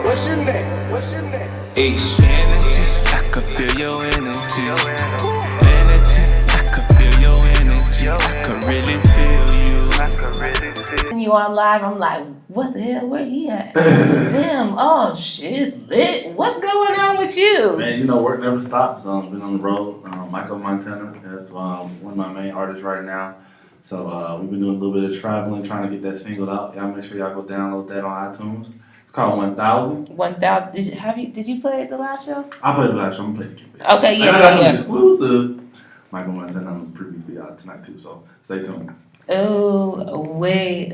What's your name? What's your name? Energy, I could feel your energy. Energy, I could feel your energy. I could really feel you. You on live, I'm like, what the hell? Where he at? Damn! Oh shit, it's lit. What's going on with you? Man, you know, work never stops. Been on the road. Michael Montana is one of my main artists right now. So we've been doing a little bit of traveling, trying to get that single out. Y'all make sure y'all go download that on iTunes. It's called 1000. 1000. Did you play it the last show? I played the last show. I'm gonna play the kid. Okay, yeah, that's yeah. an exclusive. Michael Montana on the preview for y'all tonight too. So stay tuned. Oh, away.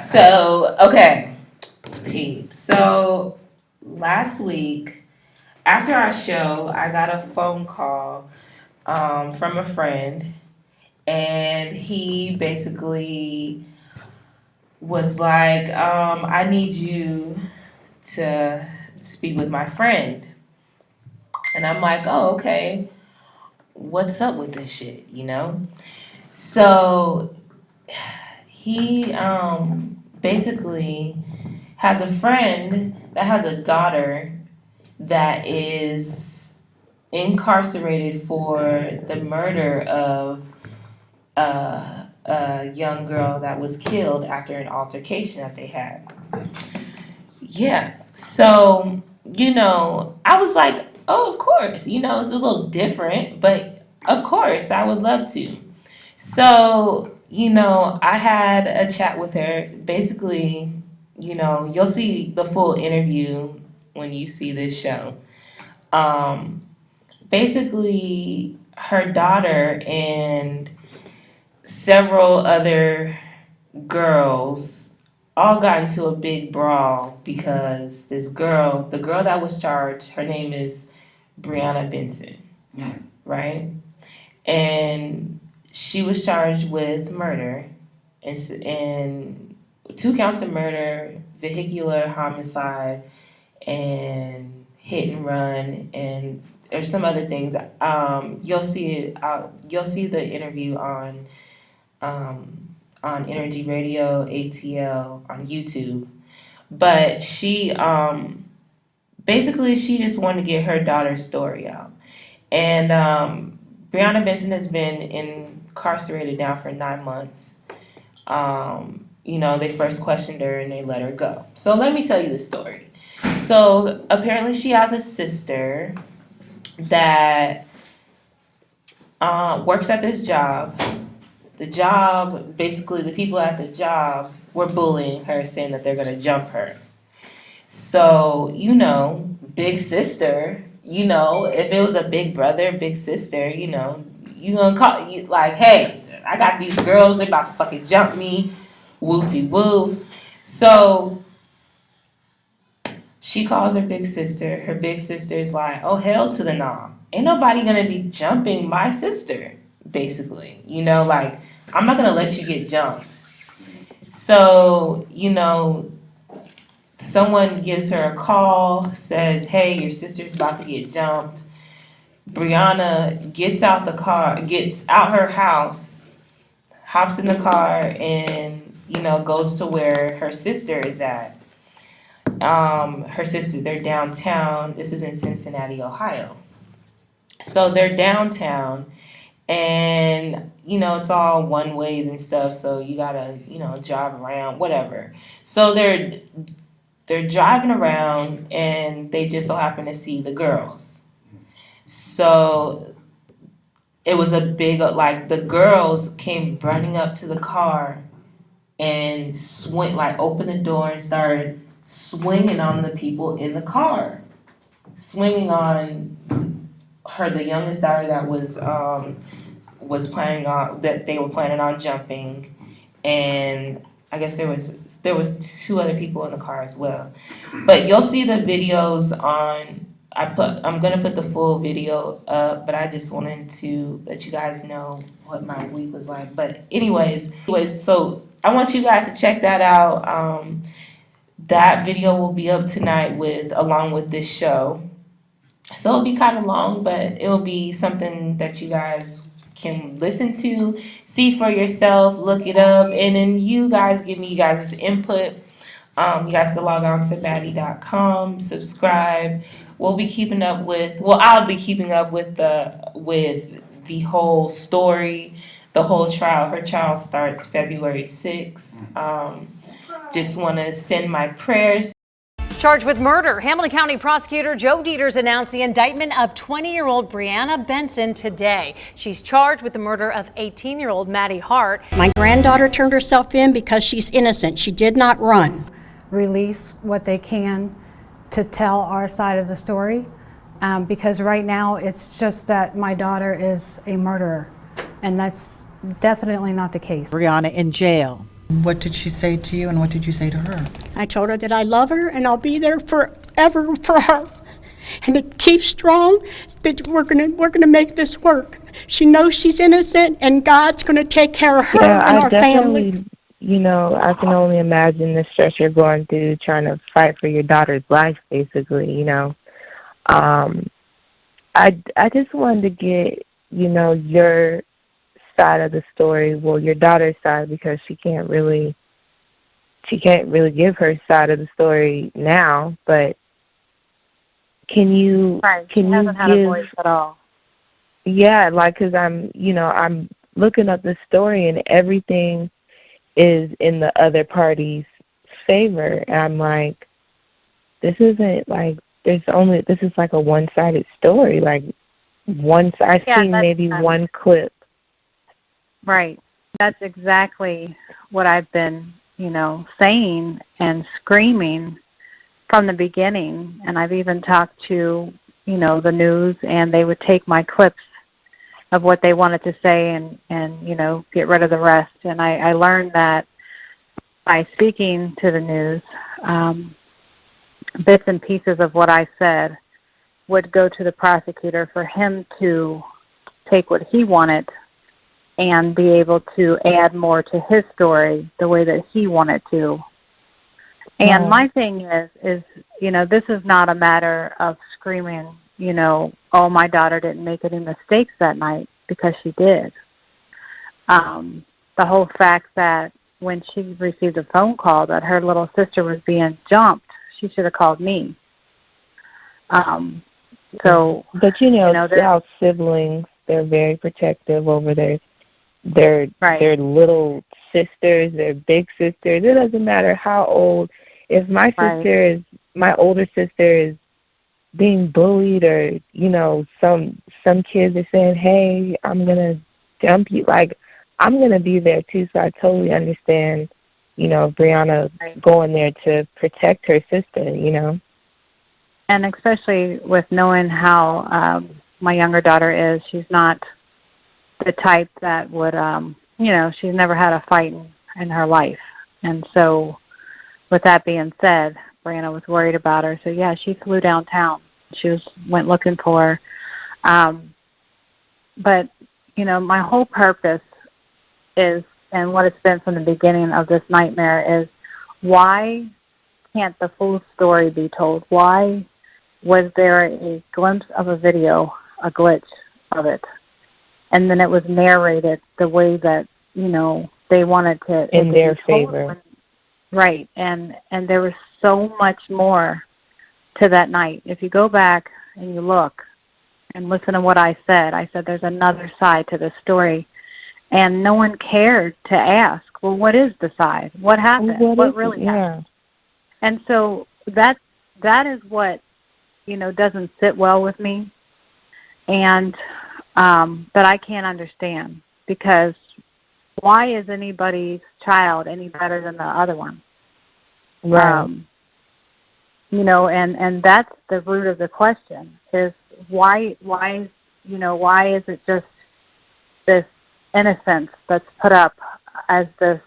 So, okay, Pete. So, last week, after our show, I got a phone call from a friend, and he basically was like, I need you to speak with my friend. And I'm like, oh, okay. What's up with this shit, you know? So he basically has a friend that has a daughter that is incarcerated for the murder of a young girl that was killed after an altercation that they had. Yeah. So, you know, I was like, oh, of course, you know, it's a little different, but of course, I would love to. So, you know, I had a chat with her. Basically, you know, you'll see the full interview when you see this show. Basically, her daughter and several other girls all got into a big brawl because the girl that was charged, her name is Briana Benson, right? And she was charged with murder and 2 counts of murder, vehicular homicide, and hit and run, and there's some other things. You'll see it. You'll see the interview on Energy Radio ATL on YouTube. But she basically she just wanted to get her daughter's story out, and Briana Benson has been incarcerated now for 9 months. You know, they first questioned her and they let her go. So let me tell you the story. So apparently she has a sister that works at this job. The job, basically the people at the job were bullying her, saying that they're going to jump her. So, you know, big sister, you know, if it was a big brother, big sister, you know, you gonna call you like, hey, I got these girls, they're about to fucking jump me, woo-de-woo. So she calls her big sister. Her big sister is like, oh, hell to the nah. Ain't nobody gonna be jumping my sister, basically. You know, like, I'm not gonna let you get jumped. So, you know, someone gives her a call, says, hey, your sister's about to get jumped. Briana gets out the car, gets out her house, hops in the car, and, you know, goes to where her sister is at. Her sister, they're downtown. This is in Cincinnati, Ohio. So they're downtown, and, you know, it's all one ways and stuff, so you gotta, you know, drive around, whatever. So they're driving around, and they just so happen to see the girls. So it was a big, like, the girls came running up to the car and opened the door and started swinging on the people in the car. Swinging on the youngest daughter that was planning on, that they were planning on jumping, and I guess there was 2 other people in the car as well. But you'll see the videos on. I'm gonna put the full video up, but I just wanted to let you guys know what my week was like. But anyways, so I want you guys to check that out. That video will be up tonight along with this show. So it'll be kind of long, but it'll be something that you guys can listen to, see for yourself, look it up, and then you guys give me you guys' input You guys can log on to Madie.com, subscribe. We'll be keeping up with, well, I'll be keeping up with the whole story, the whole trial. Her trial starts February 6th. Just want to send my prayers. Charged with murder, Hamilton County Prosecutor Joe Dieters announced the indictment of 20-year-old Briana Benson today. She's charged with the murder of 18-year-old Madie Hart. My granddaughter turned herself in because she's innocent. She did not run. Release what they can to tell our side of the story, because right now it's just that my daughter is a murderer, and that's definitely not the case. Briana in jail. What did she say to you and what did you say to her? I told her that I love her and I'll be there forever for her. And to keep strong, that we're gonna make this work. She knows she's innocent and God's gonna take care of her and our family. You know, I can only imagine the stress you're going through trying to fight for your daughter's life, basically, you know. I just wanted to get, you know, your side of the story, well, your daughter's side, because she can't really give her side of the story now, but can you hasn't had a voice at all. Yeah, like, because I'm looking up the story and everything is in the other party's favor, and I'm like, this isn't like, this is like a one-sided story, like I've seen maybe one clip. Right. That's exactly what I've been, saying and screaming from the beginning. And I've even talked to, the news, and they would take my clips of what they wanted to say and get rid of the rest. And I learned that by speaking to the news, bits and pieces of what I said would go to the prosecutor for him to take what he wanted and be able to add more to his story the way that he wanted to. And my thing is, this is not a matter of screaming, oh, my daughter didn't make any mistakes that night, because she did. The whole fact that when she received a phone call that her little sister was being jumped, she should have called me. But our siblings, they're very protective over their little sisters, their big sisters. It doesn't matter how old. If my older sister is being bullied, or some kids are saying, "Hey, I'm gonna jump you," like, I'm gonna be there too. So I totally understand, Brianna going there to protect her sister, And especially with knowing how my younger daughter is, she's not the type that would, she's never had a fight in her life. And so with that being said, Brianna was worried about her. So, yeah, she flew downtown. She went looking for her. But, my whole purpose is, and what it's been from the beginning of this nightmare, is why can't the full story be told? Why was there a glimpse of a video, a glitch of it, and then it was narrated the way that, they wanted to, in their favor? Right, and there was so much more to that night. If you go back and you look and listen to what I said there's another side to this story, and no one cared to ask, well, what is the side? What happened? What really happened? And so that is what, doesn't sit well with me, and that I can't understand, because why is anybody's child any better than the other one? Right. And that's the root of the question, is why is it just this innocence that's put up as this,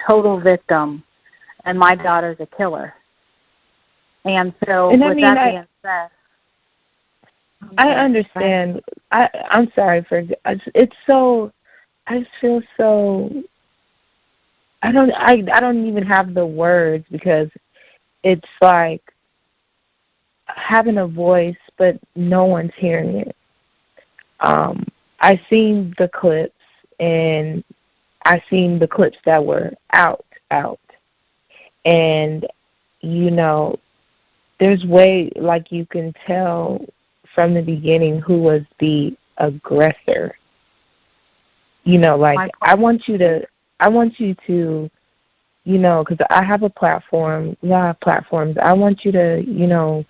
total victim, and my daughter's a killer? And so, and with that being said, I understand. I'm sorry for it's so. I just feel so. I don't even have the words, because it's like having a voice, but no one's hearing it. I seen the clips, and I seen the clips that were out, and you know, there's way, like, you can tell from the beginning who was the aggressor. You know, like, I want you to, you know, because I have a platform, we all have platforms. I want you to, you know,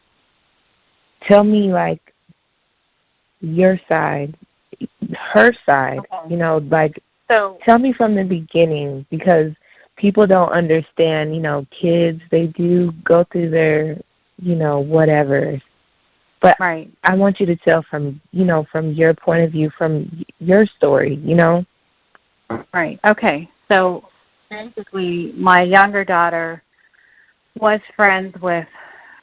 tell me, like, your side, her side, you know, like, So tell me from the beginning, because people don't understand, you know, kids, they do go through their, you know, whatever. But right. I want you to tell from, you know, from your point of view, from your story, you know? Right. Okay. So basically, my younger daughter was friends with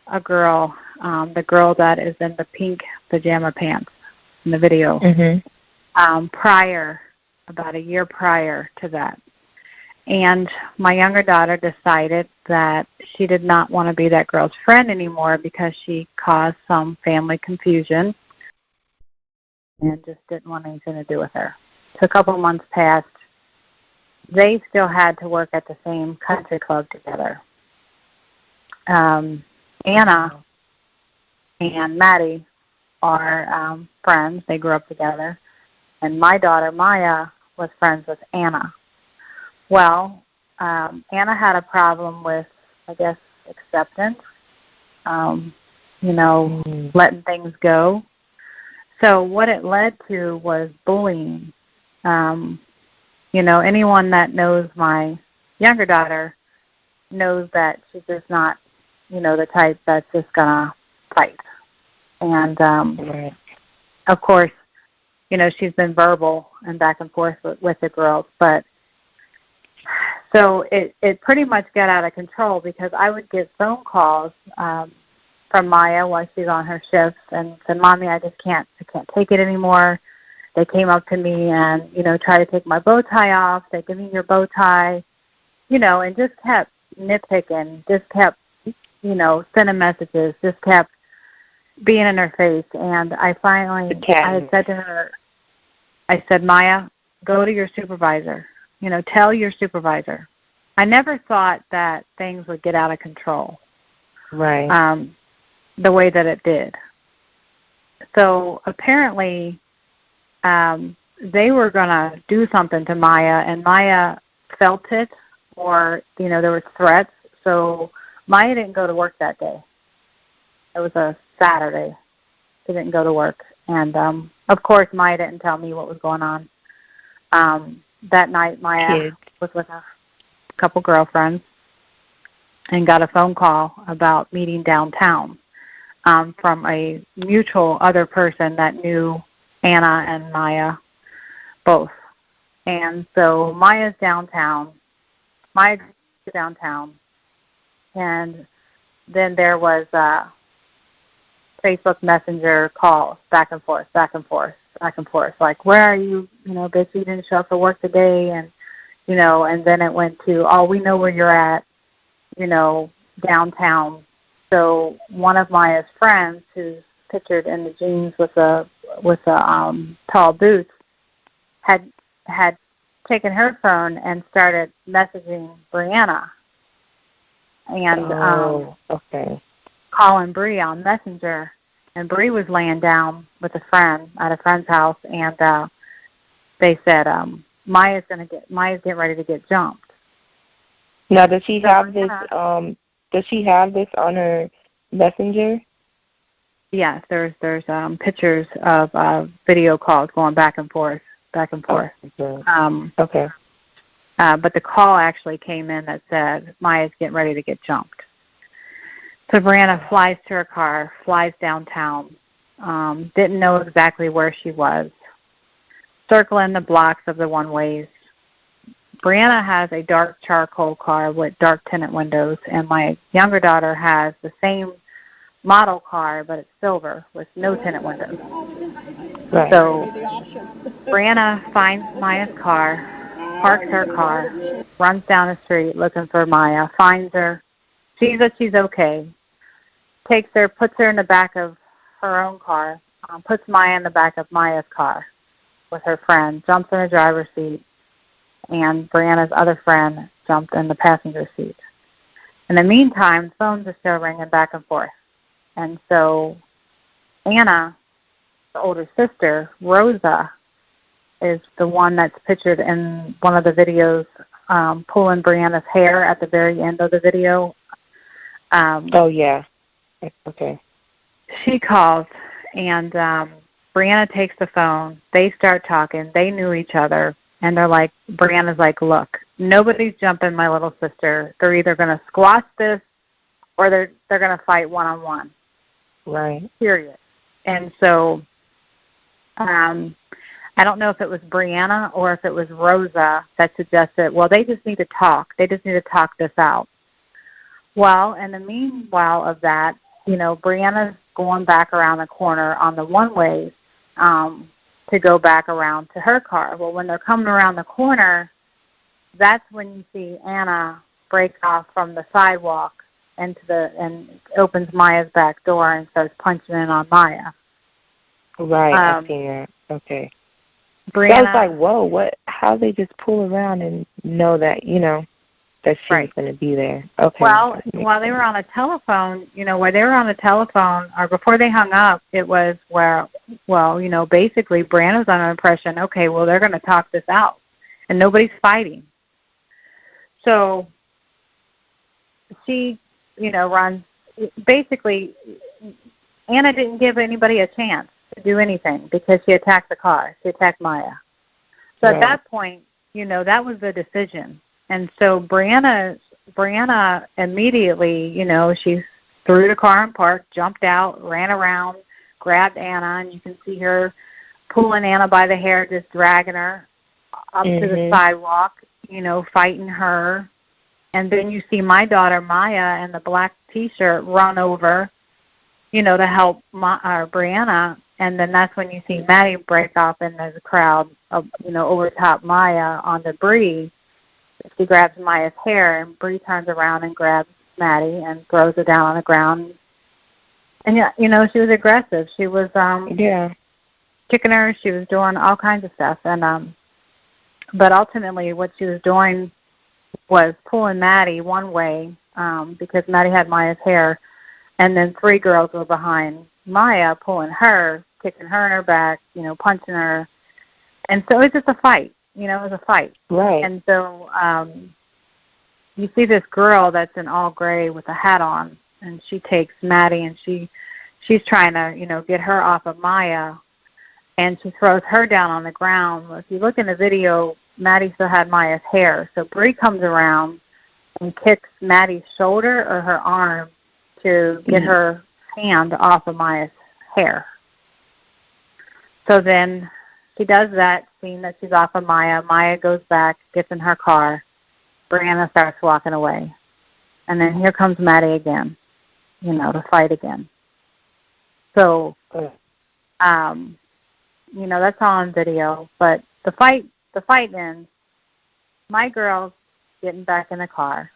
a girl, the girl that is in the pink pajama pants in the video, about a year prior to that. And my younger daughter decided that she did not want to be that girl's friend anymore because she caused some family confusion and just didn't want anything to do with her. So a couple of months passed. They still had to work at the same country club together. Anna and Maddie are friends. They grew up together. And my daughter, Maya, was friends with Anna. Well, Anna had a problem with, I guess, acceptance, you know, letting things go. So what it led to was bullying. You know, anyone that knows my younger daughter knows that she's just not, you know, the type that's just going to fight. And, of course, you know, she's been verbal and back and forth with the girls. But so it pretty much got out of control because I would get phone calls from Maya while she's on her shifts and said, "Mommy, I can't take it anymore." They came up to me and, you know, tried to take my bow tie off. They give me your bow tie, you know, and just kept nitpicking, just kept, you know, sending messages, just kept being in her face. And I finally, I had said to her, I said, "Maya, go to your supervisor. You know, tell your supervisor." I never thought that things would get out of control. Right. The way that it did. So apparently, they were going to do something to Maya, and Maya felt it, or, you know, there were threats. So Maya didn't go to work that day. It was a Saturday. She didn't go to work. And, of course, Maya didn't tell me what was going on. That night, Maya was with a couple girlfriends and got a phone call about meeting downtown from a mutual other person that knew Anna and Maya both. And so Maya's downtown. And then there was Facebook Messenger calls back and forth. Like, "Where are you? You know, bitch, you didn't show up for work today." And, you know, and then it went to, "Oh, we know where you're at, you know, downtown." So one of Maya's friends, who's pictured in the jeans with the tall boots, had taken her phone and started messaging Briana and calling Bree on Messenger. And Bree was laying down with a friend at a friend's house, and they said Maya's getting ready to get jumped. Now, does she have this? Does she have this on her Messenger? Yes, there's pictures of video calls going back and forth. Okay. But the call actually came in that said Maya's getting ready to get jumped. So Briana flies to her car, flies downtown, didn't know exactly where she was, circling the blocks of the one-ways. Briana has a dark charcoal car with dark tinted windows, and my younger daughter has the same model car, but it's silver with no tinted windows. Right. So Briana finds Maya's car, parks her car, runs down the street looking for Maya, finds her, sees that she's okay, takes her, puts her in the back of her own car, puts Maya in the back of Maya's car with her friend, jumps in the driver's seat, and Briana's other friend jumped in the passenger seat. In the meantime, phones are still ringing back and forth. And so Anna, the older sister, Rosa, is the one that's pictured in one of the videos pulling Brianna's hair at the very end of the video. Oh, yeah. Okay. She calls, and Brianna takes the phone. They start talking. They knew each other, and they're like, Brianna's like, look, nobody's jumping my little sister. They're either going to squash this or they're going to fight one-on-one. Right. Period. And so I don't know if it was Brianna or if it was Rosa that suggested, well, they just need to talk. They just need to talk this out. Well, in the meanwhile of that, Brianna's going back around the corner on the one-ways to go back around to her car. Well, when they're coming around the corner, that's when you see Anna break off from the sidewalk and opens Maya's back door and starts punching in on Maya. Right, I see that. Okay. Brianna, I was like, whoa, what? How they just pull around and know that, that she was going to be there. Okay. Well, while they were on the telephone, while they were on the telephone, or before they hung up, it was basically Brianna was under the impression, okay, well, they're going to talk this out, and nobody's fighting. So she, runs. Basically, Anna didn't give anybody a chance to do anything because she attacked the car. She attacked Maya. So at that point, that was the decision. And so Brianna immediately, she threw the car in park, jumped out, ran around, grabbed Anna, and you can see her pulling Anna by the hair, just dragging her up to the sidewalk, fighting her. And then you see my daughter, Maya, in the black T-shirt run over, to help Brianna. And then that's when you see Madie break off in the crowd, over top Maya on debris. She grabs Maya's hair, and Bree turns around and grabs Madie and throws her down on the ground. And, she was aggressive. She was kicking her. She was doing all kinds of stuff. And but ultimately what she was doing was pulling Madie one way because Madie had Maya's hair, and then 3 girls were behind Maya pulling her, kicking her in her back, punching her. And so it was just a fight. It was a fight. Right. And so you see this girl that's in all gray with a hat on, and she takes Madie, and she's trying to, get her off of Maya, and she throws her down on the ground. If you look in the video, Madie still had Maya's hair. So Bree comes around and kicks Maddie's shoulder or her arm to get her hand off of Maya's hair. So then she does that, seeing that she's off of Maya. Maya goes back, gets in her car. Brianna starts walking away. And then here comes Madie again, to fight again. So, that's all on video. But the fight ends. My girl's getting back in the car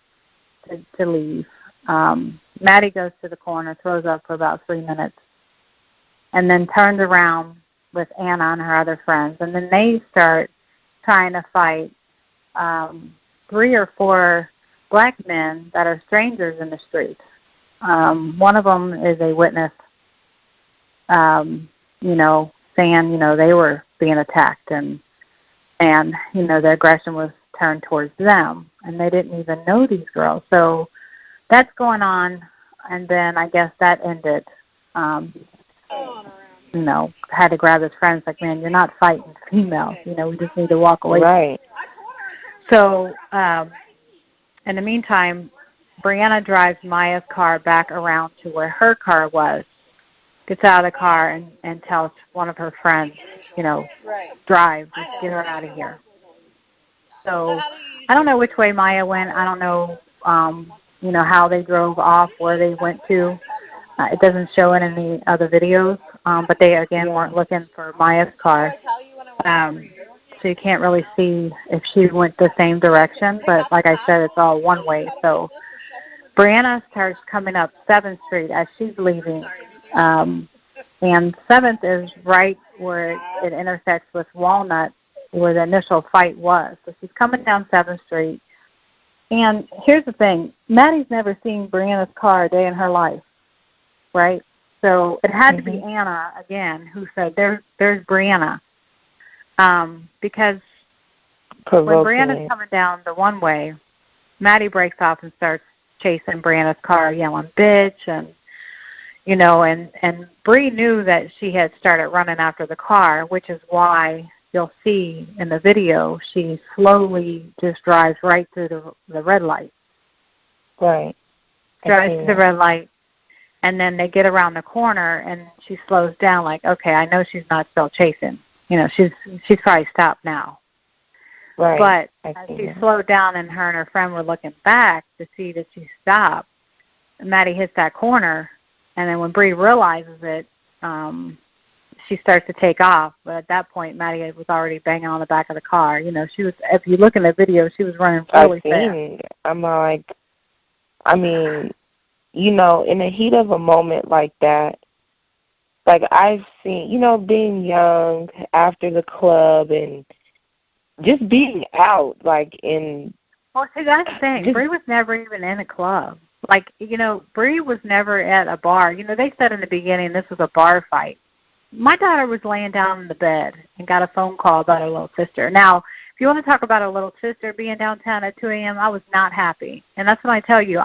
to leave. Madie goes to the corner, throws up for about 3 minutes, and then turns around with Anna and her other friends. And then they start trying to fight 3 or 4 black men that are strangers in the street. One of them is a witness, saying, they were being attacked and the aggression was turned towards them, and they didn't even know these girls. So that's going on, and then I guess that ended. Had to grab his friends, like, man, you're not fighting females. We just need to walk away. Right. So in the meantime, Brianna drives Maya's car back around to where her car was, gets out of the car and tells one of her friends, drive, just get her out of here. So I don't know which way Maya went. I don't know, how they drove off, where they went to. It doesn't show in any other videos, but they, again, weren't looking for Maya's car. So you can't really see if she went the same direction. But like I said, it's all one way. So Brianna starts coming up 7th Street as she's leaving. And 7th is right where it intersects with Walnut, where the initial fight was. So she's coming down 7th Street, And here's the thing. Maddie's never seen Brianna's car a day in her life, right? So it had to be Anna, again, who said, there's Brianna. Because when Brianna's coming down the one way, Maddie breaks off and starts chasing Brianna's car, yelling, bitch, and, you know, and Bree knew that she had started running after the car, which is why you'll see in the video she slowly just drives right through the red light. Right. Drives through the red light, and then they get around the corner, and she slows down like, okay, I know she's not still chasing. You know, she's probably stopped now. Right. But as she slowed down and her friend were looking back to see that she stopped, Maddie hits that corner, and then when Bree realizes it, she starts to take off. But at that point, Maddie was already banging on the back of the car. You know, she was, if you look in the video, she was running really fast. I'm like, I mean, you know, in the heat of a moment like that, like I've seen, you know, being young after the club and just being out, like in... Well, see, that's the thing. Bree was never even in a club. Like, you know, Bree was never at a bar. You know, they said in the beginning this was a bar fight. My daughter was laying down in the bed and got a phone call about her little sister. Now, if you want to talk about a little sister being downtown at 2 a.m., I was not happy. And that's what I tell you.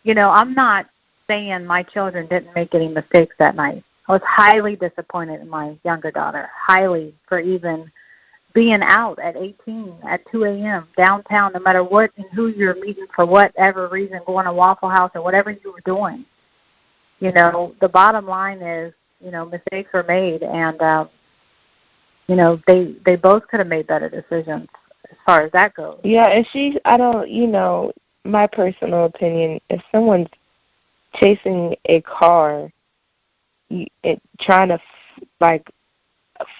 You know, I'm not saying my children didn't make any mistakes that night. I was highly disappointed in my younger daughter, highly, for even being out at 18 at 2 a.m. downtown, no matter what and who you're meeting for whatever reason, going to Waffle House or whatever you were doing. You know, the bottom line is, you know, mistakes were made, and, you know, they both could have made better decisions as far as that goes. Yeah, and I don't, you know, my personal opinion, if someone's chasing a car, trying to, like,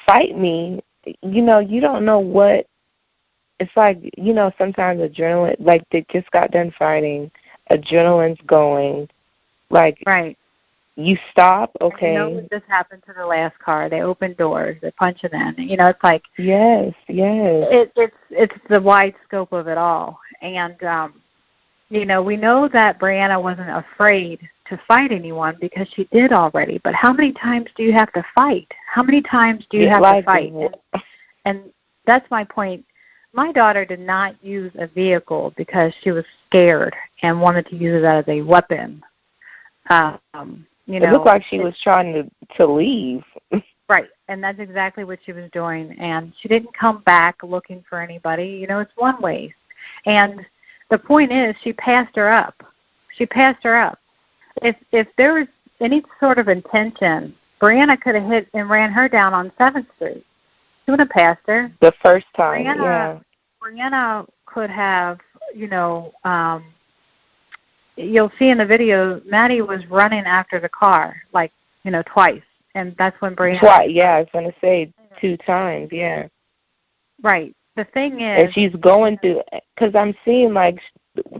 fight me, you know, you don't know what, it's like, you know, sometimes adrenaline, like they just got done fighting, adrenaline's going, like, right. You stop, okay. And you know what just happened to the last car? They opened doors, they're punching in. You know, it's like, yes. It's the wide scope of it all. And, you know, we know that Brianna wasn't afraid to fight anyone because she did already. But how many times do you have to fight? How many times do you have to fight? And that's my point. My daughter did not use a vehicle because she was scared and wanted to use it as a weapon. You know, it looked like she was trying to leave. Right, and that's exactly what she was doing. And she didn't come back looking for anybody. You know, it's one way. And the point is, she passed her up. She passed her up. If there was any sort of intention, Brianna could have hit and ran her down on 7th Street. She would have passed her. The first time, Brianna could have, you know, you'll see in the video, Maddie was running after the car, like, you know, twice. And that's when Brianna... Twice, yeah, I was going to say 2 times, yeah. Right. The thing is... And she's going through... Because I'm seeing, like,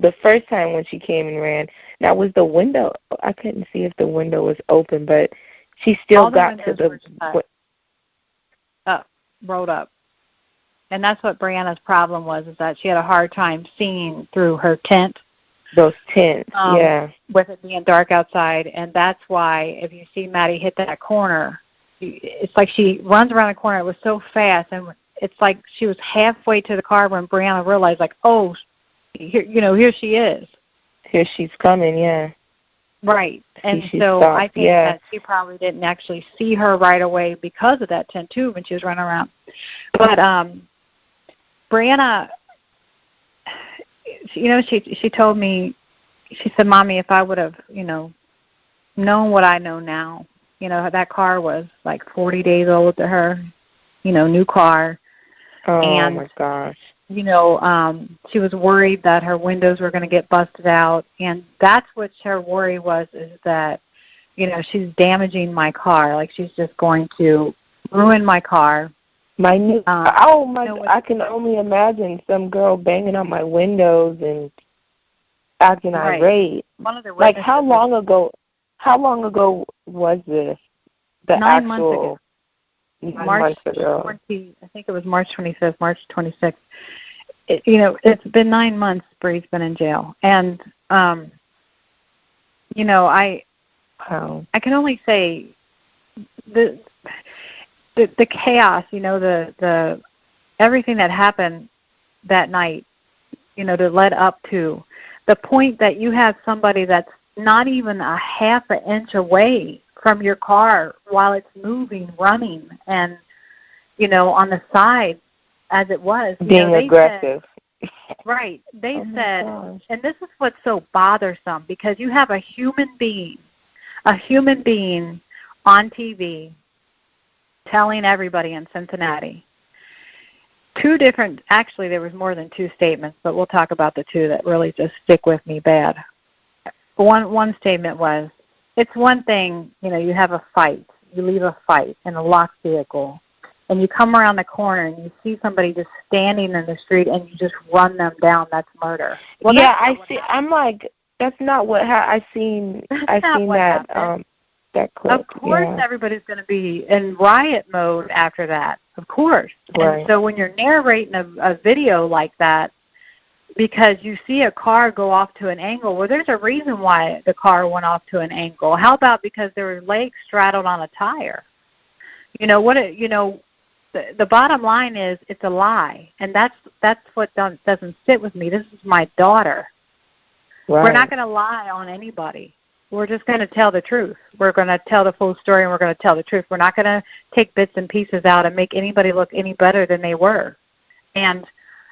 the first time when she came and ran, now was the window... I couldn't see if the window was open, but she still got to the... rolled up. And that's what Brianna's problem was, is that she had a hard time seeing through her tent. Those tents, yeah. With it being dark outside. And that's why if you see Maddie hit that corner, it's like she runs around the corner. It was so fast. And it's like she was halfway to the car when Brianna realized, like, oh, here, you know, here she is. Here she's coming, yeah. Right. And so I think that she probably didn't actually see her right away because of that tent, too, when she was running around. But Brianna, you know, she told me, she said, Mommy, if I would have, you know, known what I know now, you know, that car was like 40 days old to her, you know, new car. Oh, my gosh. You know, she was worried that her windows were going to get busted out. And that's what her worry was, is that, you know, she's damaging my car. Like, she's just going to ruin my car. My new, I can only imagine some girl banging on my windows and acting irate. Like, how long ago was this? 9 months ago. 9 months ago. I think it was March 25th, March 26th. it's been 9 months Bree's been in jail. And, I can only say the chaos, the everything that happened that night, that led up to the point that you have somebody that's not even a half an inch away from your car while it's moving, running, and, on the side as it was. Being aggressive. Right. They said, and this is what's so bothersome, because you have a human being on TV telling everybody in Cincinnati actually there was more than 2 statements, but we'll talk about the 2 that really just stick with me bad. One statement was, it's one thing, you have a fight, you leave a fight in a locked vehicle, and you come around the corner and you see somebody just standing in the street and you just run them down. That's murder. Well, yeah, I see. I'm like, that's not what I seen. I seen that that clip. Of course, everybody's going to be in riot mode after that. Of course. Right. And so when you're narrating a video like that, because you see a car go off to an angle, well, there's a reason why the car went off to an angle. How about because there were legs straddled on a tire? The bottom line is it's a lie, and that's what doesn't sit with me. This is my daughter. Right. We're not going to lie on anybody. We're just going to tell the truth. We're going to tell the full story, and we're going to tell the truth. We're not going to take bits and pieces out and make anybody look any better than they were. And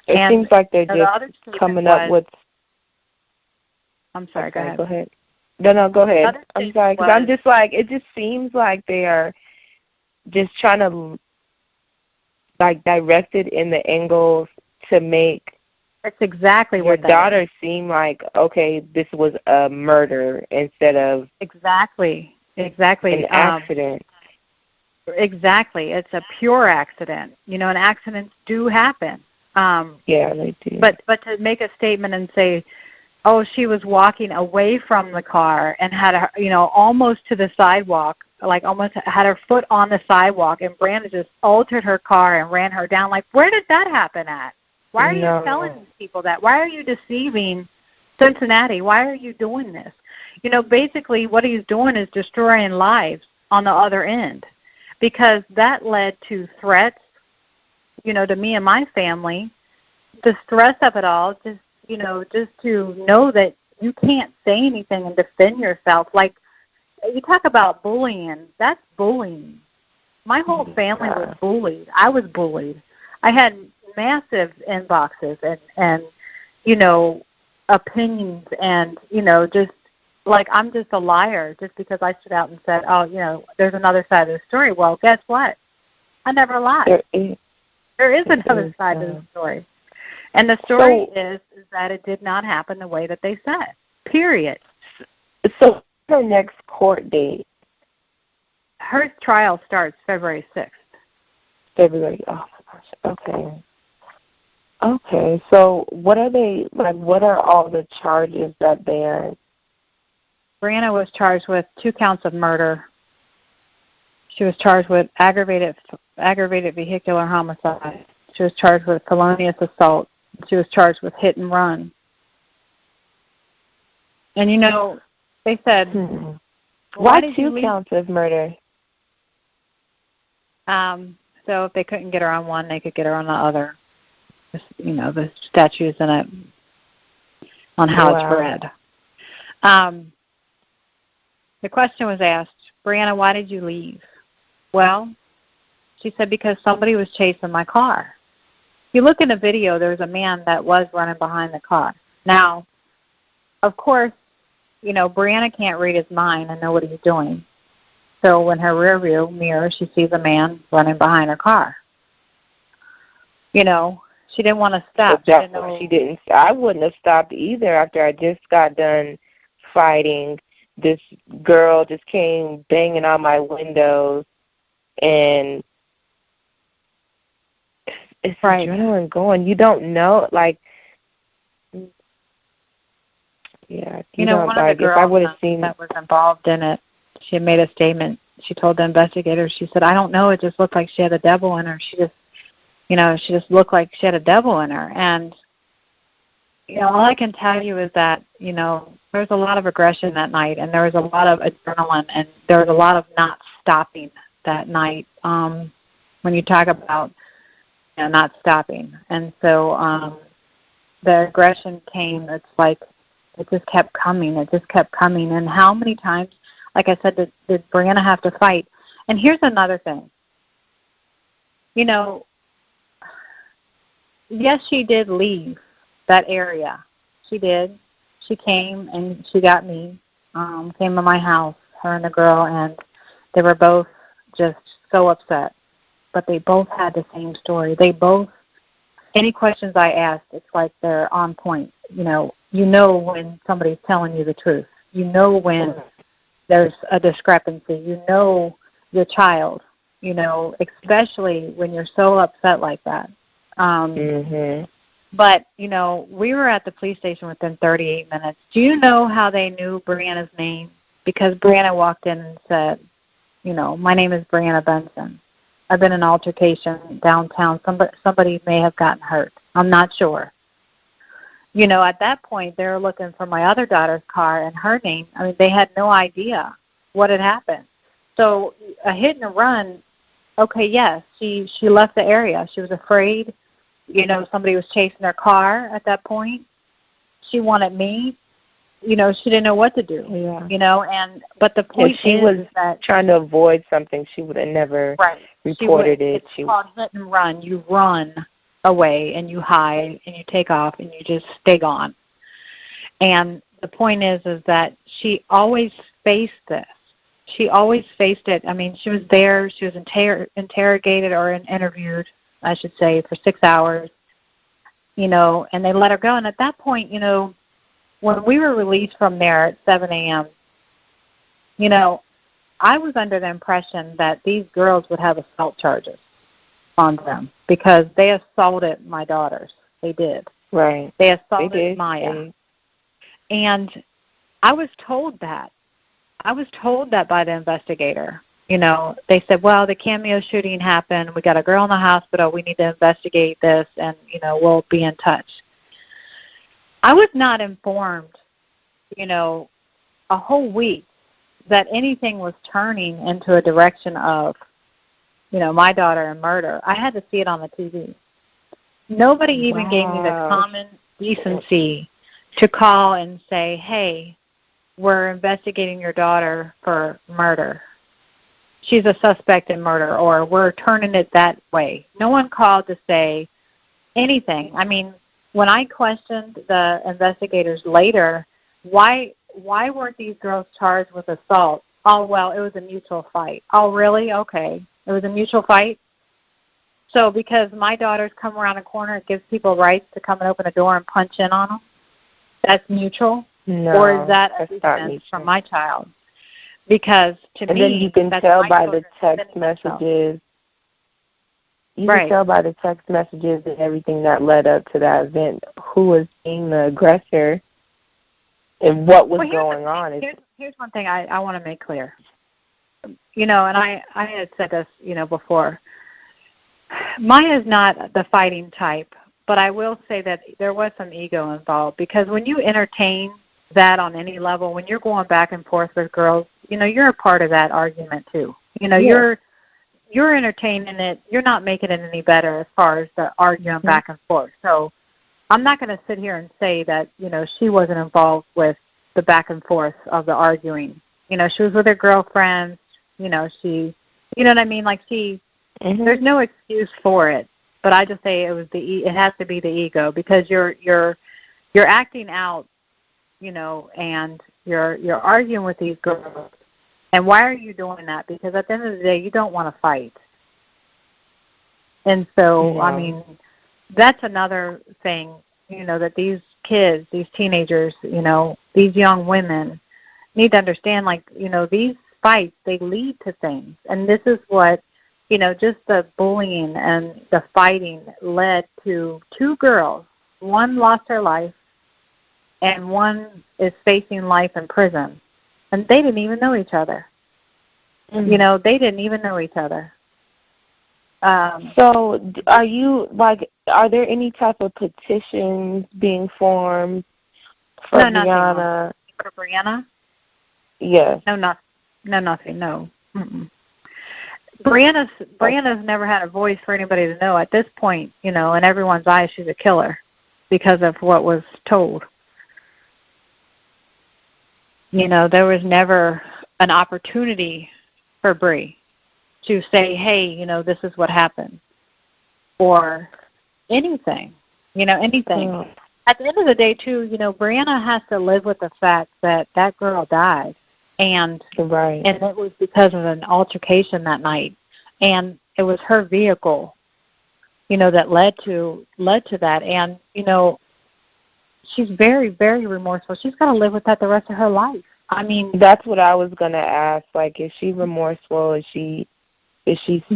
it seems like they're just coming up with. I'm sorry. Okay, go ahead. No, go ahead. I'm sorry, because I'm just like, it just seems like they are just trying to direct it in the angles to make. That's exactly what your daughter seem like, okay, this was a murder instead of exactly an accident. Exactly, it's a pure accident. And accidents do happen. Yeah, they do. But to make a statement and say, oh, she was walking away from the car and had almost to the sidewalk, like almost had her foot on the sidewalk, and Briana just altered her car and ran her down. Like, where did that happen at? Why are you telling these people that? Why are you deceiving Cincinnati? Why are you doing this? Basically what he's doing is destroying lives on the other end, because that led to threats, to me and my family. The stress of it all, just to know that you can't say anything and defend yourself. Like, you talk about bullying, that's bullying. My whole family was bullied. I was bullied. I had massive inboxes and opinions and, just like I'm just a liar just because I stood out and said, oh, there's another side of the story. Well, guess what? I never lied. There is another side to the story. And the story is that it did not happen the way that they said, period. So her next court date? Her trial starts February 6th. February, oh my gosh, okay. Okay, so what are all the charges that they are? Briana was charged with 2 counts of murder. She was charged with aggravated vehicular homicide. She was charged with felonious assault. She was charged with hit and run. And they said, why 2 counts of murder? So if they couldn't get her on one, they could get her on the other. Just, the statutes in it on how it's read. The question was asked, Briana, why did you leave? Well, she said, because somebody was chasing my car. If you look in the video, there's a man that was running behind the car. Now, of course, Briana can't read his mind and know what he's doing. So in her rearview mirror, she sees a man running behind her car. She didn't want to stop. She didn't. I wouldn't have stopped either after I just got done fighting. This girl just came banging on my windows, and it's adrenaline going. You don't know, like, yeah. One of the girls that was involved in it, she had made a statement. She told the investigators, she said, I don't know, it just looked like she had a devil in her. She just looked like she had a devil in her. And all I can tell you is that, there was a lot of aggression that night, and there was a lot of adrenaline, and there was a lot of not stopping that night. When you talk about not stopping, and so the aggression came. It's like it just kept coming. It just kept coming. And how many times, like I said, did Briana have to fight? And here's another thing. Yes, she did leave that area. She did. She came and she got me, came to my house, her and the girl, and they were both just so upset. But they both had the same story. They both, any questions I asked, it's like they're on point. You know when somebody's telling you the truth. You know when there's a discrepancy. You know your child, especially when you're so upset like that. But, we were at the police station within 38 minutes. Do you know how they knew Briana's name? Because Briana walked in and said, my name is Briana Benson. I've been in an altercation downtown. Somebody may have gotten hurt. I'm not sure. At that point, they were looking for my other daughter's car and her name. I mean, they had no idea what had happened. So a hit and a run, okay, yes, she left the area. She was afraid. Somebody was chasing her car at that point. She wanted me. She didn't know what to do. Yeah. But the point if she was that trying to avoid something, she would have never reported it. It's called hit and run. You run away and you hide and you take off and you just stay gone. And the point is that she always faced this. She always faced it. I mean, she was there. She was interrogated or interviewed, I should say, for 6 hours, and they let her go. And at that point, when we were released from there at 7 a.m., I was under the impression that these girls would have assault charges on them because they assaulted my daughters. They did. Right. They assaulted Maya. And I was told that. I was told that by the investigator. They said, well, the Cameo shooting happened. We got a girl in the hospital. We need to investigate this, and, we'll be in touch. I was not informed, a whole week that anything was turning into a direction of, my daughter and murder. I had to see it on the TV. Nobody even gave me the common decency to call and say, hey, we're investigating your daughter for murder. She's a suspect in murder, or we're turning it that way. No one called to say anything. I mean, when I questioned the investigators later, why weren't these girls charged with assault? Oh, well, it was a mutual fight. Oh, really? Okay. It was a mutual fight? So because my daughters come around a corner, it gives people rights to come and open a door and punch in on them? That's mutual? No, or is that a defense from my child? Because to me, and then you can tell by the text messages. You can tell by the text messages and everything that led up to that event who was being the aggressor and what was going on. Here's one thing I want to make clear. And I had said this, before. Maya is not the fighting type, but I will say that there was some ego involved because when you entertain that on any level, when you're going back and forth with girls, you're a part of that argument too. You're entertaining it. You're not making it any better as far as the arguing back and forth. So I'm not going to sit here and say that, she wasn't involved with the back and forth of the arguing. She was with her girlfriends. She, you know what I mean? Like there's no excuse for it. But I just say it has to be the ego because you're acting out, and you're arguing with these girls. And why are you doing that? Because at the end of the day, you don't want to fight. And so, I mean, that's another thing, that these kids, these teenagers, these young women need to understand, these fights, they lead to things. And this is what, just the bullying and the fighting led to 2 girls. One lost her life, and one is facing life in prison. And they didn't even know each other. They didn't even know each other. So, are there any type of petitions being formed for No, nothing. Briana? For Brianna? Yes. No, nothing. No. Mm-mm. Brianna's never had a voice for anybody to know. At this point, in everyone's eyes, she's a killer because of what was told. There was never an opportunity for Bree to say, hey, this is what happened, or anything, anything. Mm. At the end of the day, too, Brianna has to live with the fact that that girl died, and Right. and it was because of an altercation that night, and it was her vehicle, that led to that, and she's very, very remorseful. She's got to live with that the rest of her life. I mean, that's what I was gonna ask. Like, is she remorseful? Is she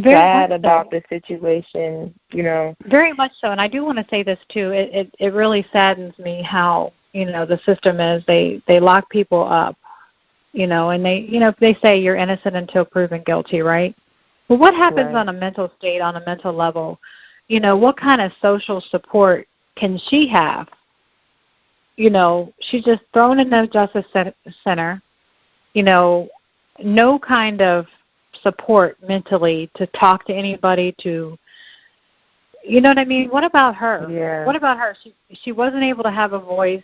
sad about the situation? Very much so. And I do want to say this too. It really saddens me how the system is. They lock people up, and they say you're innocent until proven guilty, right? Well, what happens on a mental state, on a mental level? What kind of social support can she have? She's just thrown in the justice center. No kind of support mentally to talk to anybody, to, you know what I mean? What about her? Yeah. What about her? She wasn't able to have a voice,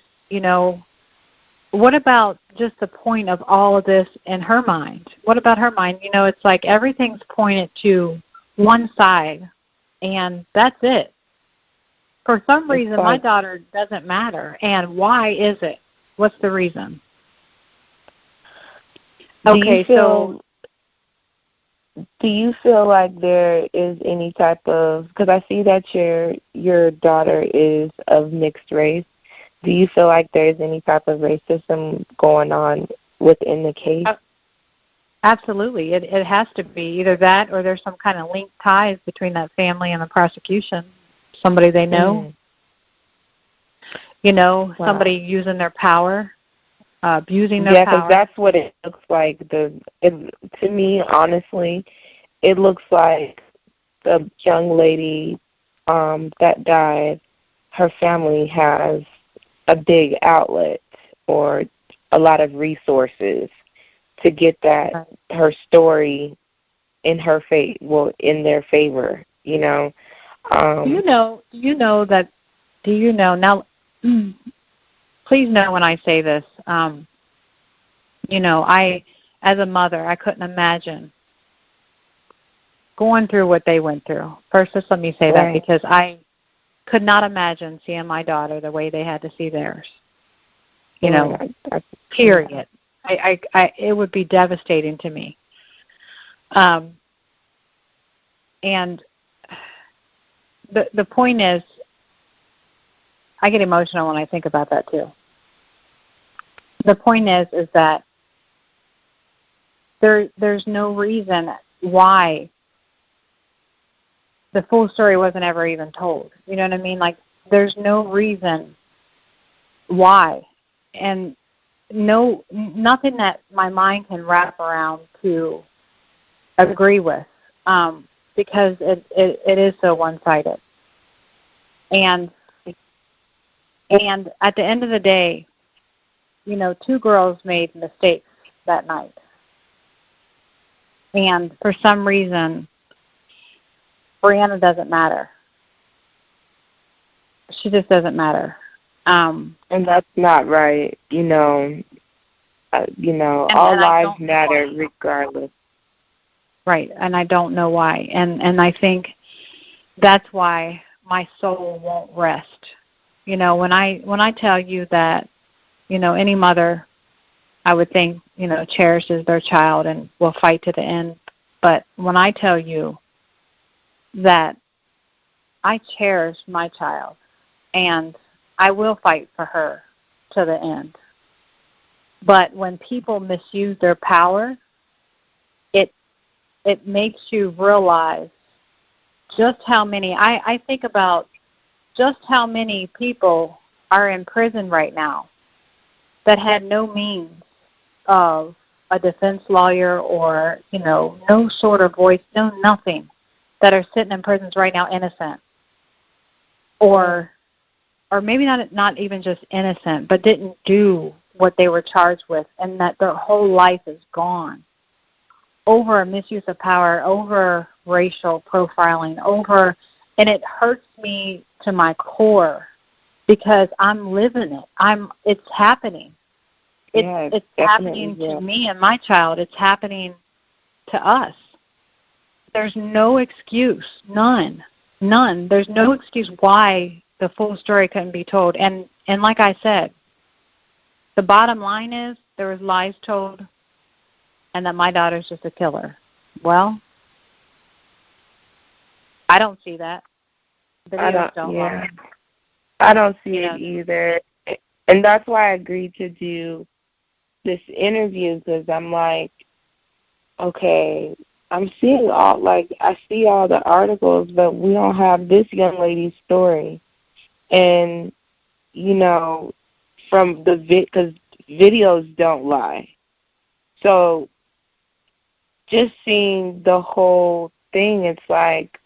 What about just the point of all of this in her mind? What about her mind? It's like everything's pointed to one side, and that's it. For some reason, my daughter doesn't matter. And why is it? What's the reason? Okay, so do you feel like there is any type of, because I see that your daughter is of mixed race, do you feel like there is any type of racism going on within the case? Absolutely. It has to be either that or there's some kind of linked ties between that family and the prosecution. Somebody they know, somebody using their power, abusing their power. Yeah, because that's what it looks like. To me, honestly, it looks like the young lady that died, her family has a big outlet or a lot of resources to get that her story in in their favor. Do you know now? Please know when I say this. I, as a mother, I couldn't imagine going through what they went through. First, just let me say that, because I could not imagine seeing my daughter the way they had to see theirs. Period. It would be devastating to me. And the point is, I get emotional when I think about that too. The point is that there's no reason why the full story wasn't ever even told. You know what I mean? Like, there's no reason why, and nothing that my mind can wrap around to agree with, because it is so one-sided. And at the end of the day, two girls made mistakes that night. And for some reason, Brianna doesn't matter. She just doesn't matter. And that's not right. All lives matter regardless. Right, and I don't know why. And I think that's why my soul won't rest. When I tell you that, any mother, I would think, cherishes their child and will fight to the end. But when I tell you that I cherish my child and I will fight for her to the end. But when people misuse their power, it makes you realize just how many, I think about just how many people are in prison right now that had no means of a defense lawyer or, no sort of voice, no nothing. that are sitting in prisons right now innocent, or maybe not even just innocent, but didn't do what they were charged with, and that their whole life is gone over misuse of power, over racial profiling, and it hurts me to my core because I'm living it. It's happening. It's happening to me and my child. It's happening to us. There's no excuse, none. There's no excuse why the full story couldn't be told. And like I said, the bottom line is there was lies told and that my daughter's just a killer. Well, I don't see that. Videos don't lie. I don't see it either. And that's why I agreed to do this interview, because I'm like, okay, I'm seeing I see all the articles, but we don't have this young lady's story. And, from because videos don't lie. So just seeing the whole thing, it's like,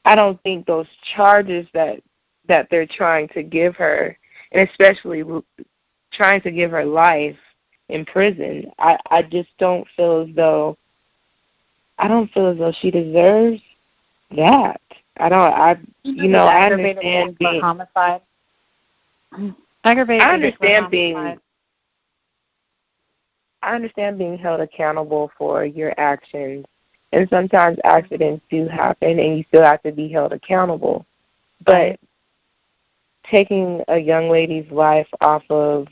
I don't think those charges that they're trying to give her, and especially trying to give her life in prison, I just don't feel as though she deserves that. I understand being homicide. I understand being held accountable for your actions, and sometimes accidents do happen, and you still have to be held accountable. But taking a young lady's life off of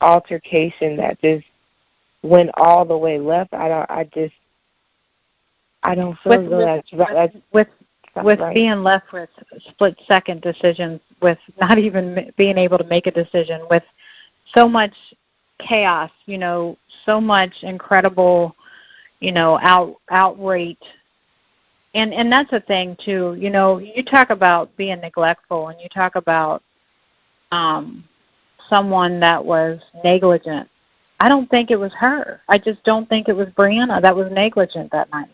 altercation that just went all the way left, I don't feel that's right. With being left with split-second decisions, with not even being able to make a decision, with so much chaos, so much incredible, outrage. And that's the thing, too. You talk about being neglectful, and you talk about someone that was negligent. I don't think it was her. I just don't think it was Briana that was negligent that night.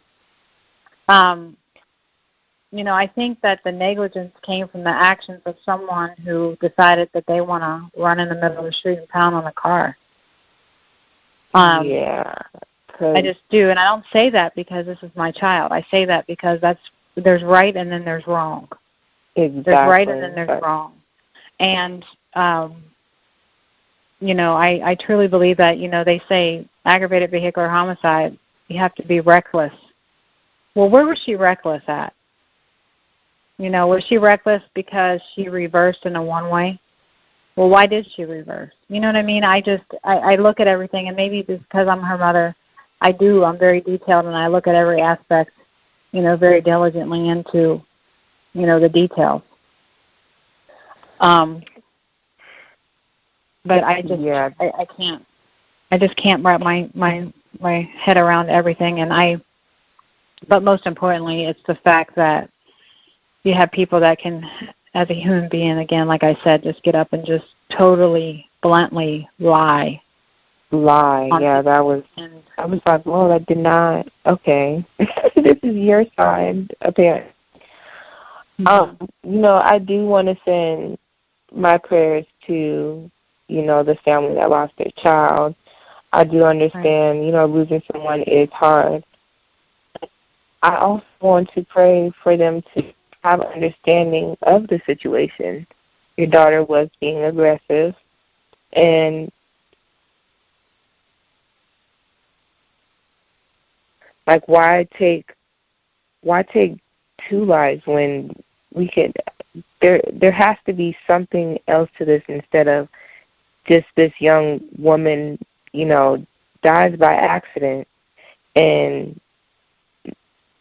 I think that the negligence came from the actions of someone who decided that they want to run in the middle of the street and pound on a car. I just do, and I don't say that because this is my child. I say that because there's right and then there's wrong. Exactly. There's right and then there's wrong. And, I truly believe that, they say aggravated vehicular homicide, you have to be reckless. Well, where was she reckless at? Was she reckless because she reversed in a one-way? Well, why did she reverse? You know what I mean? I look at everything, and maybe it's because I'm her mother. I'm very detailed, and I look at every aspect, very diligently into, the details. But I just can't wrap my head around everything, but most importantly, it's the fact that you have people that can, as a human being, again, like I said, just get up and just totally, bluntly lie. Yeah, I was like, well, I did not. Okay. This is your side, apparently. I do want to send my prayers to, the family that lost their child. I do understand, losing someone is hard. I also want to pray for them to have understanding of the situation. Your daughter was being aggressive, and why take two lives when we can? There has to be something else to this instead of just this young woman, dies by accident, and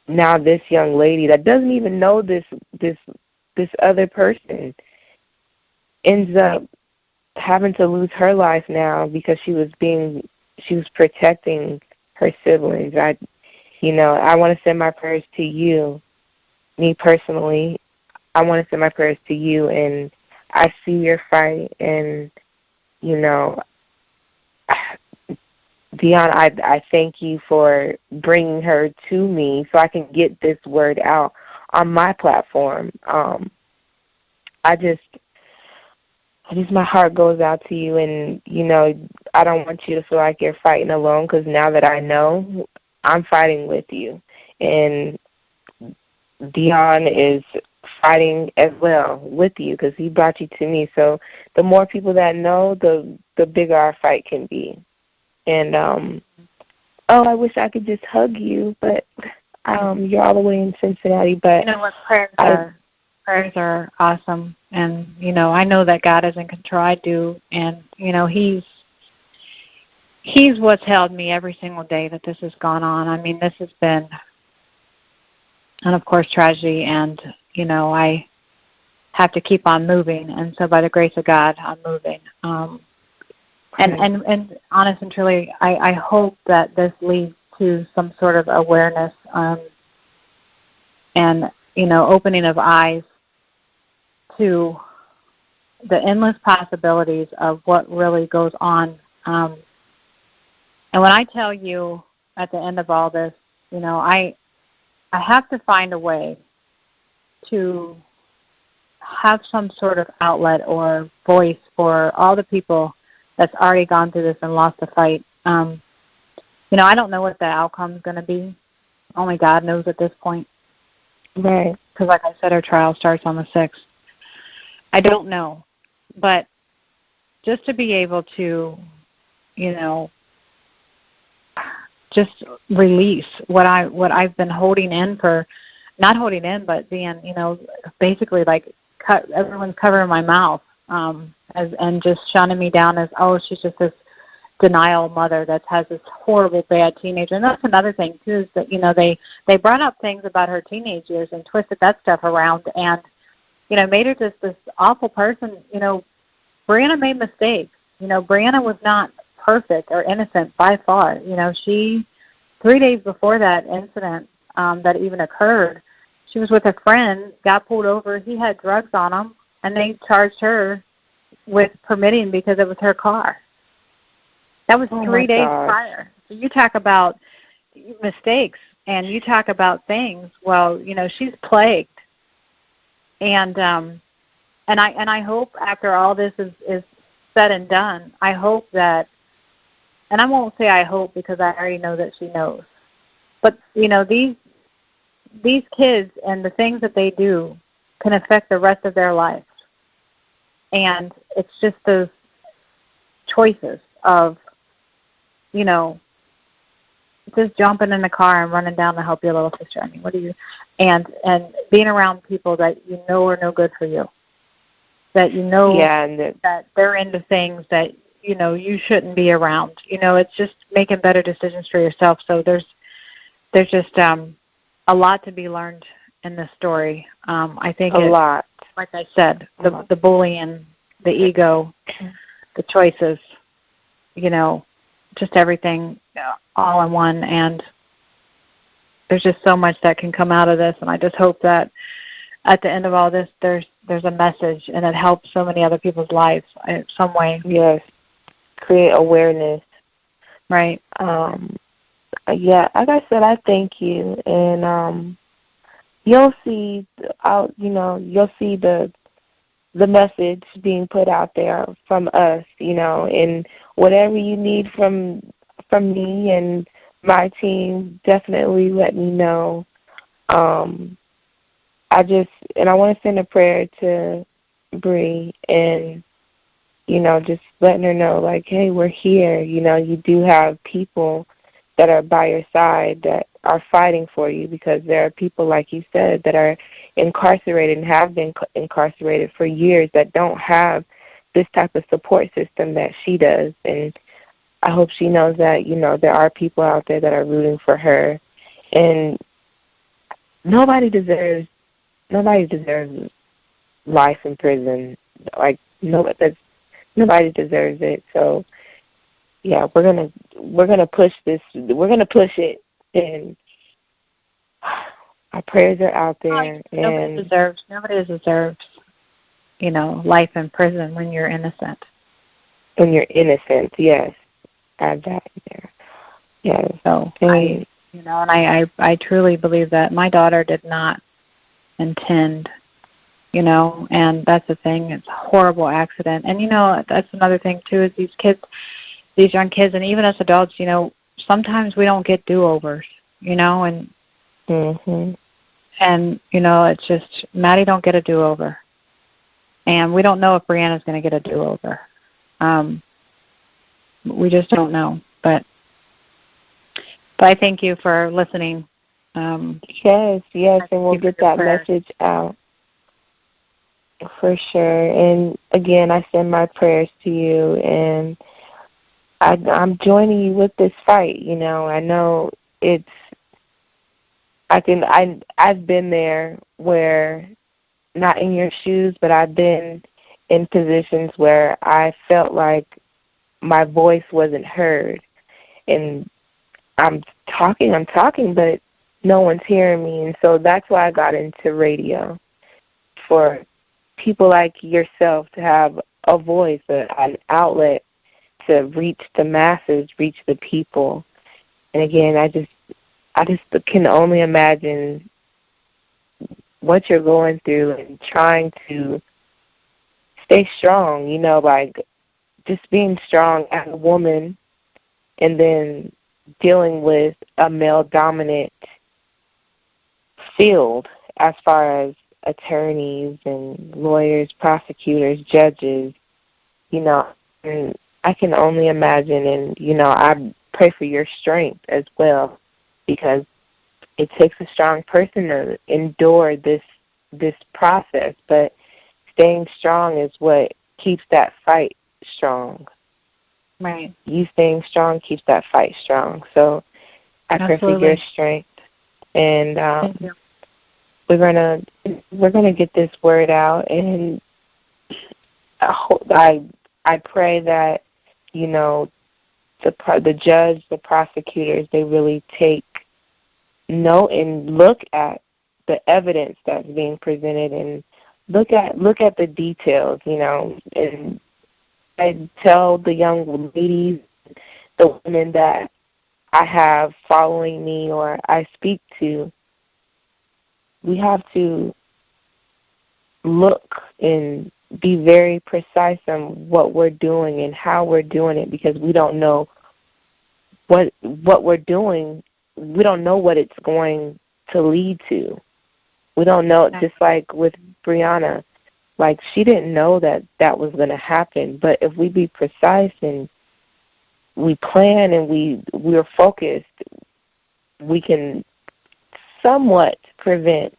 now this young lady that doesn't even know this other person ends up having to lose her life now because she was protecting her siblings. I want to send my prayers to you. Me personally, I want to send my prayers to you, and I see your fight, and Dion, I thank you for bringing her to me so I can get this word out on my platform. I just, my heart goes out to you, and, you know, I don't want you to feel like you're fighting alone, because now that I know, I'm fighting with you. And Dion is fighting as well with you, because he brought you to me. So the more people that know, the bigger our fight can be. And, I wish I could just hug you, but you're all the way in Cincinnati. But you know what, prayers are awesome. And, you know, I know that God is in control. I do. And, you know, He's what's held me every single day that this has gone on. I mean, this has been, and of course, tragedy. And, you know, I have to keep on moving. And so by the grace of God, I'm moving. And honest and truly, I hope that this leads to some sort of awareness and, you know, opening of eyes to the endless possibilities of what really goes on. And when I tell you at the end of all this, you know, I have to find a way to have some sort of outlet or voice for all the people that's already gone through this and lost the fight. You know, I don't know what the outcome is going to be. Only God knows at this point. Right. Because like I said, our trial starts on the 6th. I don't know. But just to be able to, you know, just release what I've been holding in for, not holding in, but being, you know, basically like everyone's covering my mouth. And just shunning me down as, oh, she's just this denial mother that has this horrible, bad teenager. And that's another thing, too, is that, you know, they brought up things about her teenage years and twisted that stuff around and, you know, made her just this awful person. You know, Briana made mistakes. You know, Briana was not perfect or innocent by far. You know, 3 days before that incident that even occurred, she was with a friend, got pulled over. He had drugs on him, and they charged her with permitting because it was her car. That was 3 days prior. So you talk about mistakes and you talk about things. Well, you know, she's plagued. And I hope after all this is said and done, I hope that, and I won't say I hope because I already know that she knows. But, you know, these kids and the things that they do can affect the rest of their life. And it's just those choices of, you know, just jumping in the car and running down to help your little sister. I mean, what do you, and being around people that you know are no good for you, that you know that they're into things that, you know, you shouldn't be around. You know, it's just making better decisions for yourself. So there's just a lot to be learned in this story. I think a lot. Like I said, the bullying, the ego, the choices, you know, just everything all in one. And there's just so much that can come out of this. And I just hope that at the end of all this, there's a message and it helps so many other people's lives in some way. Yes. Create awareness. Right. Yeah, like I said, I thank you. And you'll see, you'll see the message being put out there from us, you know, and whatever you need from me and my team, definitely let me know. I want to send a prayer to Bree and, you know, just letting her know, like, hey, we're here. You know, you do have people that are by your side that are fighting for you, because there are people, like you said, that are incarcerated and have been incarcerated for years that don't have this type of support system that she does. And I hope she knows that, you know, there are people out there that are rooting for her. And nobody deserves life in prison. Like, nobody deserves it. So yeah, we're gonna push this. We're gonna push it, and our prayers are out there. Nobody deserves, you know, life in prison when you're innocent. When you're innocent, yes, add that in there. Yeah. So And I truly believe that my daughter did not intend, and that's the thing. It's a horrible accident. And, that's another thing, too, is these young kids, and even us adults, sometimes we don't get do-overs, and, it's just, Maddie don't get a do-over. And we don't know if Brianna's going to get a do-over. We just don't know. But I thank you for listening. yes, and we'll get that message out for sure. And again, I send my prayers to you, and I'm joining you with this fight. I know I've been there where, not in your shoes, but I've been in positions where I felt like my voice wasn't heard, and I'm talking, but no one's hearing me. And so that's why I got into radio, for people like yourself to have a voice, an outlet to reach the masses, reach the people. And again, I just can only imagine what you're going through and trying to stay strong, like just being strong as a woman, and then dealing with a male-dominant field as far as attorneys and lawyers, prosecutors, judges, and I can only imagine, and, I pray for your strength as well, because it takes a strong person to endure this process, but staying strong is what keeps that fight strong. Right. You staying strong keeps that fight strong. So I pray for your strength, and we're gonna get this word out, and I pray that the judge, the prosecutors, they really take note and look at the evidence that's being presented, and look at the details, and I tell the young ladies, the women that I have following me or I speak to, we have to look and be very precise on what we're doing and how we're doing it, because we don't know what we're doing. We don't know what it's going to lead to. We don't know, just like with Brianna, like she didn't know that was going to happen. But if we be precise and we plan and we're focused, we can somewhat prevent.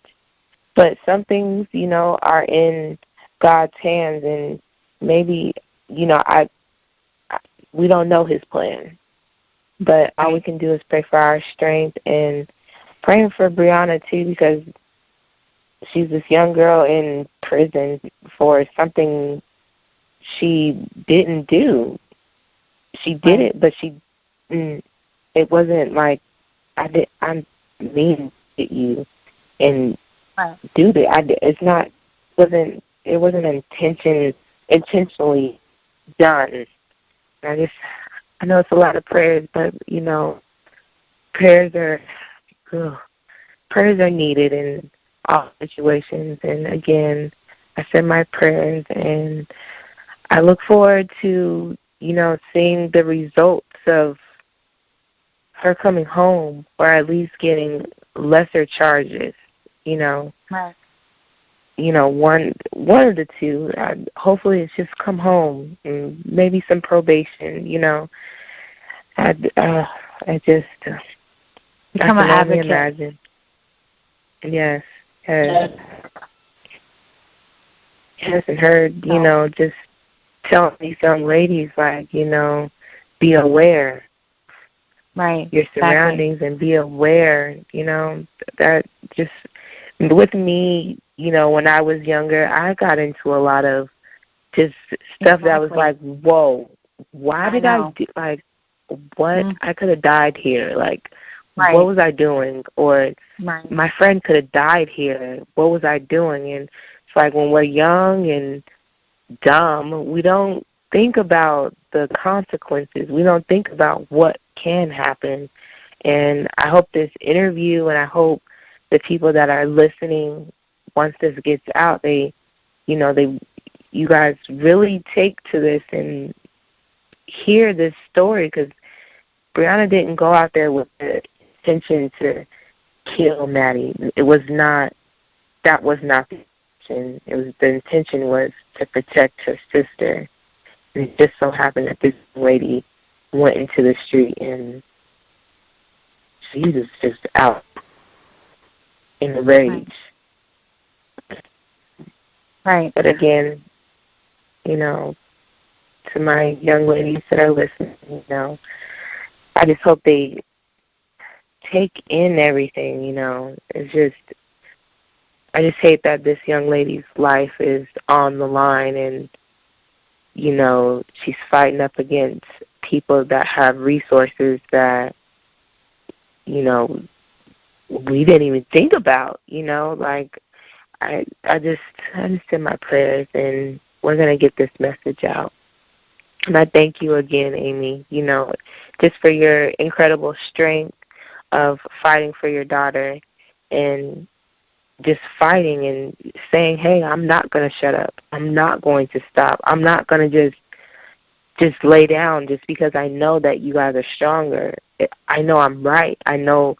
But some things, are in God's hands, and maybe, we don't know His plan. But all we can do is pray for our strength, and praying for Brianna too, because she's this young girl in prison for something she didn't do. She did it, but it wasn't like I mean you and do that. It wasn't intentionally done. I know it's a lot of prayers, but prayers are needed in all situations. And again, I send my prayers, and I look forward to seeing the results of her coming home, or at least getting lesser charges. One of the two. Hopefully, it's just come home and maybe some probation. I just become an advocate. Imagine. Yes, and heard, just telling these young ladies, like, be aware. Right. Your surroundings, and be aware. That just with me. When I was younger, I got into a lot of just stuff that was like, whoa, why did I do, like, what? I could have died here. Like, what was I doing? Or my friend could have died here. What was I doing? And it's like, when we're young and dumb, we don't think about the consequences. We don't think about what can happen. And I hope this interview, and I hope the people that are listening, once this gets out, you guys really take to this and hear this story, because Briana didn't go out there with the intention to kill Madie. That was not the intention. The intention was to protect her sister. And it just so happened that this lady went into the street and she was just out in a rage. Right. But again, to my young ladies that are listening, I just hope they take in everything, I just hate that this young lady's life is on the line, and, she's fighting up against people that have resources that, we didn't even think about, I just send my prayers, and we're going to get this message out. And I thank you again, AIMEE, just for your incredible strength of fighting for your daughter and just fighting and saying, hey, I'm not going to shut up. I'm not going to stop. I'm not going to just lay down just because I know that you guys are stronger. I know I'm right. I know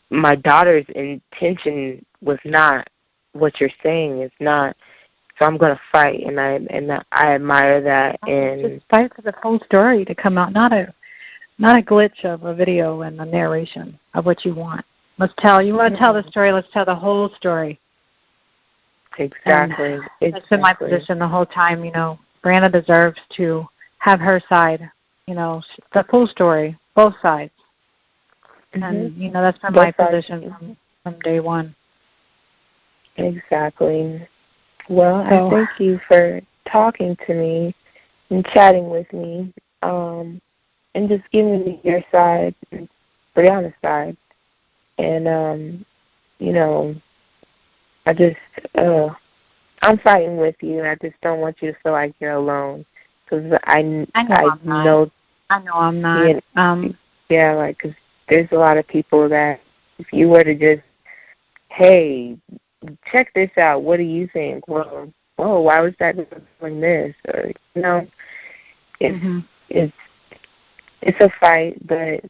my daughter's intention was not what you're saying. It's not. So I'm going to fight, and I admire that. And just fight for the whole story to come out, not a glitch of a video and a narration of what you want. You want to tell the story, let's tell the whole story. Exactly. That's been my position the whole time. Briana deserves to have her side, the full story, both sides. And, that's been my position from day one. Exactly. Well, I thank you for talking to me and chatting with me, and just giving me your side, Briana's side. And, I'm fighting with you. I just don't want you to feel like you're alone. Because I know I'm not. Because there's a lot of people that if you were to just, hey, check this out, what do you think? Well, why was that doing this? Or, it's a fight, but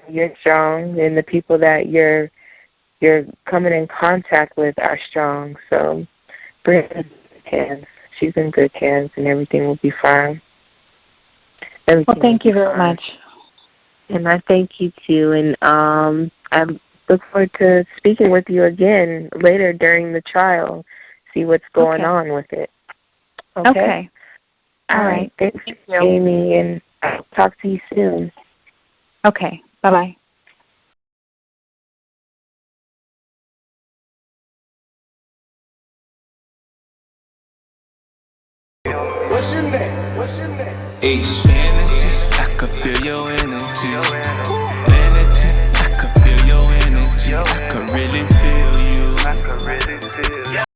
you're strong, and the people that you're coming in contact with are strong. So Briana's in good hands. She's in good hands, and everything will be fine. Thank you very much. And I thank you too. And I look forward to speaking with you again later during the trial. See what's going on with it. Okay. All right. Thanks, AIMEE, and I'll talk to you soon. Okay. Bye-bye. What's your name? What's your name? Energy, I could feel your energy.